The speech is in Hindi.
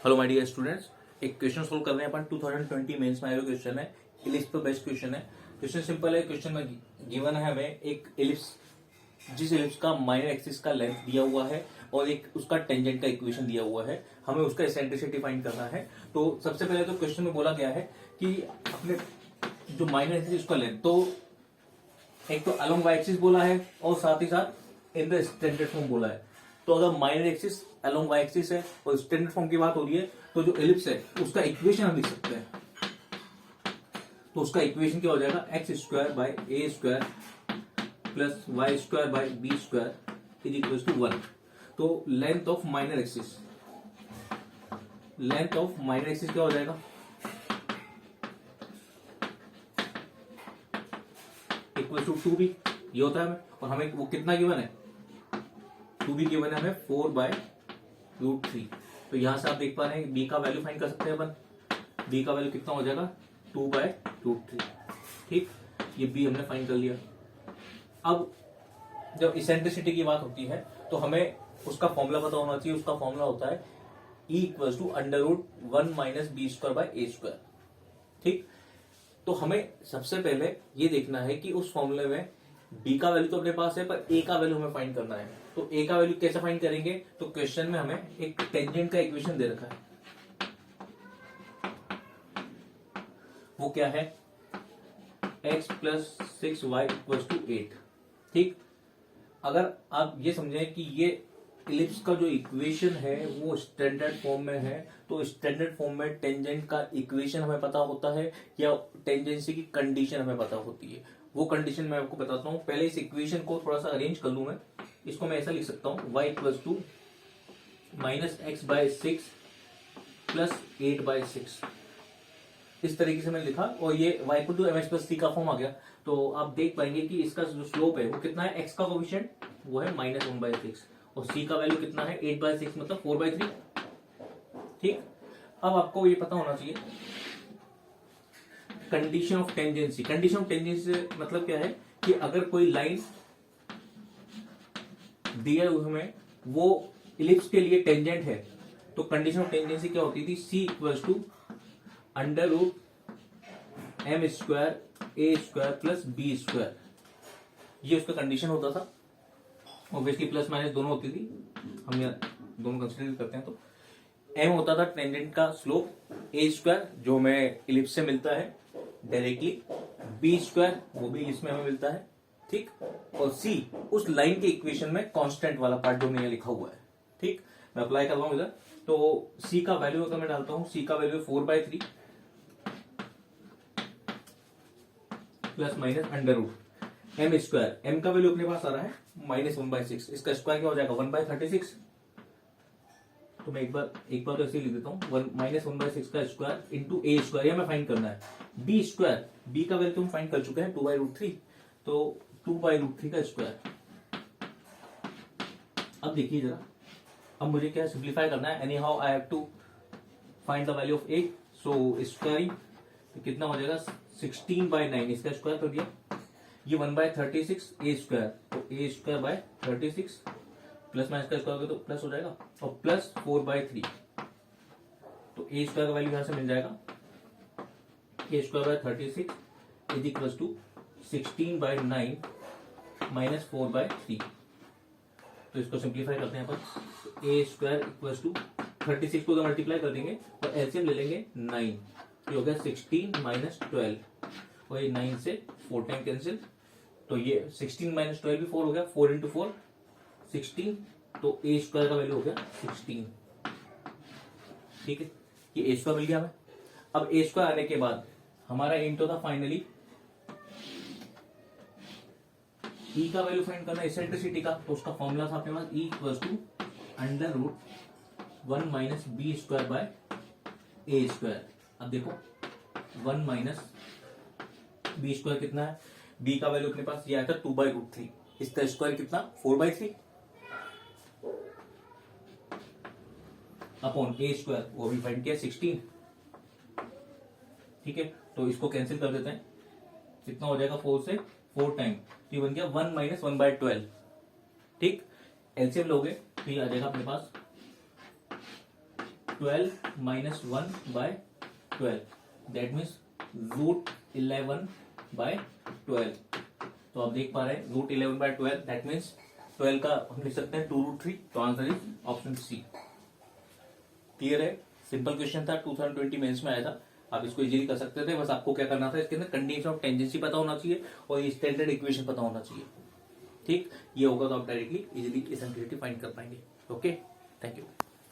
हेलो माय डियर स्टूडेंट्स, एक क्वेश्चन सोल्व कर रहे हैं अपन 2020 मेंस में आया क्वेश्चन है। इलिप्स पर बेस्ट क्वेश्चन है। क्वेश्चन सिंपल है। क्वेश्चन में गिवन है हमें एक इलिप्स, जिस इलिप्स का माइनर एक्सिस का लेंथ दिया हुआ है और एक उसका टेंजेंट का इक्वेशन दिया हुआ है। हमें उसका एसेंट्रिसिटी फाइंड करना है। तो सबसे पहले तो क्वेश्चन में बोला गया है कि अपने जो माइनर एक्सिस उसका लेंथ, तो एक तो अलोंग वाई एक्सिस बोला है और साथ ही साथ इन द स्टैंडर्ड फॉर्म बोला है। तो अगर minor axis along Y axis है और स्टैंडर्ड फॉर्म की बात हो रही है, तो जो एलिप्स है उसका इक्वेशन हम लिख सकते हैं। तो उसका इक्वेशन क्या हो जाएगा, X square by A square plus Y square by B square is equal to 1। तो length of minor axis, length of minor axis क्या हो जाएगा, इक्वल टू 2b। ये होता है हमें, और हमें वो कितना गिवन है, 2b गिवन है हमें 4/√3। तो यहां से आप देख पा रहे हैं b का वैल्यू फाइंड कर सकते हैं अपन। b का वैल्यू कितना हो जाएगा, 2/√3। ठीक, ये b हमने फाइंड कर लिया। अब जब इसेंट्रिसिटी की बात होती है तो हमें उसका फॉर्मूला पता होना चाहिए। उसका फॉर्मूला होता है E equal to √1 minus B square by A square. ठीक, तो हमें सबसे पहले ये देखना है कि उस फॉर्मूले में b का वैल्यू तो अपने पास है, पर a का वैल्यू हमें फाइंड करना है। तो a का वैल्यू कैसे फाइंड करेंगे, तो क्वेश्चन में हमें एक टेंजेंट का इक्वेशन दे रखा है। वो क्या है, x plus 6y equal to 8। ठीक, अगर आप ये समझें कि ये इलिप्स का जो इक्वेशन है वो स्टैंडर्ड फॉर्म में है, तो स्टैंडर्ड फॉर्म में टेंजेंट का इक्वेशन हमें पता होता है या टेंजेंसी की कंडीशन हमें पता होती है। वो कंडीशन मैं आपको बताता हूं। पहले इस इक्वेशन को थोड़ा सा अरेंज कर लूं मैं। इसको मैं ऐसा लिख सकता हूं, y equal to minus X by 6 plus 8/6। इस तरीके से मैंने लिखा और ये y equal to mx plus c का फॉर्म आ गया। तो आप देख पाएंगे कि इसका जो स्लोप है वो कितना है, x का कोफिशिएंट वो है -1/6 और c का वैल्यू कितना है 8/6 मतलब 4/3। ठीक, अब आपको ये पता होना चाहिए condition of tangency. Condition of tangency से मतलब क्या है कि अगर कोई लाइन दिया हुआ हमें वो इलिप्स के लिए टेंजेंट है, तो कंडीशन ऑफ टेंजेंसी क्या होती थी, c equals to √m square A square plus B square. ये उसका कंडीशन होता था। ऑब्वियसली प्लस माइनस दोनों होती थी, हम यहाँ दोनों कंसिडर करते हैं। तो m होता था टेंजेंट का स्लोप, ए स्क्वायर जो हमें इलिप्स से मिलता है डायरेक्टली, बी स्क्वायर वो भी इसमें हमें मिलता है। ठीक, और c उस लाइन के इक्वेशन में कांस्टेंट वाला पार्ट जो मैंने लिखा हुआ है। ठीक, मैं अप्लाई कर रहा हूं इधर। तो c का वैल्यू अगर मैं डालता हूं, c का value 4/3 plus minus √m square. m का वैल्यू अपने पास आ रहा है -1/6। इसका स्क्वायर क्या हो जाएगा, 1/36। तो मैं एक बार तो ऐसे ही लिख देता हूँ, -1/6 का स्क्वायर इंटू ए स्क्वायर। ये हमें फाइंड करना है। बी स्क्वायर, बी का वैल्यू तो हम फाइंड कर चुके हैं 2/√3। तो 2/√3 का स्क्वायर। अब देखिए जरा, अब मुझे क्या सिंप्लीफाई करना है। Anyhow I have to find the value of A. So squaring कितना हो जाएगा, 16/9। इसका स्क्वायर कर दिया, ये 1/36 ए स्क्वायर। तो ए स्क्वायर बाय 36 प्लस माइनस का स्क्वायर तो प्लस हो जाएगा और प्लस 4/3। तो ए स्क्वायर का वैल्यू यहां से मिल जाएगा, a square by 36 is equal to 16/9 minus 4/3। तो इसको सिंप्लीफाई करते हैं अपन। ए स्क्वायर इक्वल टू 36 को मल्टीप्लाई कर देंगे और एलसीएम ले लेंगे 9। ये हो गया 16 माइनस 12 और ये 9 से 4 टाइम कैंसिल। तो ये 16 माइनस 12 भी 4 हो गया, 4 इंटू 4 16। तो ए स्क्वायर का वैल्यू हो गया 16। ठीक है, ये ए स्क्वायर मिल गया हमें। अब ए स्क्वायर आने के बाद हमारा एम तो था फाइनली ई का वैल्यू फाइंड करना, इसेंट्रिसिटी का। तो उसका फॉर्मूला था अपने पास e equal to √1 minus B square by A square. अब देखो 1 माइनस बी स्क्वायर कितना है, बी का वैल्यू अपने पास ये आया था 2/√3। इसका स्क्वायर कितना, 4/3 अपॉन ए स्क्वायर, वो भी फाइंड किया 16। ठीक है, तो इसको कैंसिल कर देते हैं। कितना हो जाएगा, 4 से 4 टाइम, तो ये बन गया 1 माइनस 1/12। ठीक, एलसीएम लोगे तो ये आ जाएगा अपने पास 12 minus 1 by 12 that means √11 by 12। तो आप देख पा रहे हैं √11 by 12 दैट मीन्स 12 का हम लिख सकते हैं 2√3। तो answer is option C. Clear है? सिंपल क्वेश्चन था, 2020 मेंस में आया था। आप इसको इजीली कर सकते थे, बस आपको क्या करना था, इसके अंदर कंडीशन ऑफ टेंजेंसी पता होना चाहिए और ये स्टैंडर्ड इक्वेशन पता होना चाहिए। ठीक, ये होगा तो आप डायरेक्टली इजीली इस फाइंड कर पाएंगे। Okay, thank you.